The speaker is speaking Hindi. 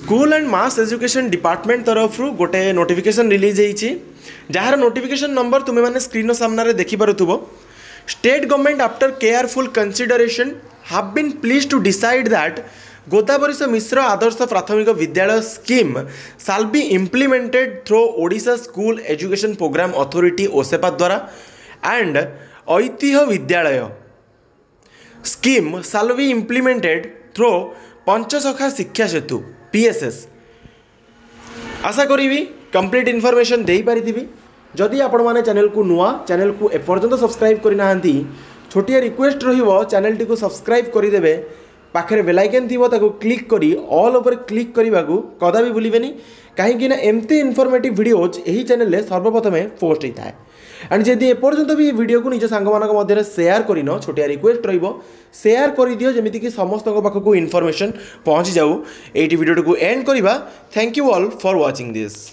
School and mass education department तरफ गोटे नोटिफिकेशन रिलीज होती जार नोटिफिकेशन नंबर तुम्हें मैंने स्क्रीन सामने देखिपु। State government after careful consideration have been pleased to decide that Godavarish Mishra Adarsha Prathamik Vidyalaya scheme shall be implemented through Odisha school education programme authority OSEPA द्वारा and Aitihya Vidyalaya scheme shall be implemented through Panchasakha Shiksha Setu PSS. आशा करी कंप्लीट इनफॉरमेशन दे पारि। जदि आपण माने चैनल को नुआ चैनल को एपर्यंत सब्सक्राइब करना छोटिया रिक्वेस्ट रहिबो चैनल टी को सब्सक्राइब करदेवे पाखे बेल आइकन थी क्लिक करी ऑल ओवर क्लिक करने को कदापि भूलें कहीं एमती इनफॉर्मेटिव वीडियोज यही चैनल में सर्वप्रथम पोस्ट होता है। एंड जदि एपर्यंत भी वीडियो को निज सांग शेयर करन छोटिया रिक्वेस्ट शेयर कर दियो जमीक समस्त पाखक इनफॉरमेशन पहुँची जाऊ। ये वीडियो को एंड करवा। Thank you all for watching this.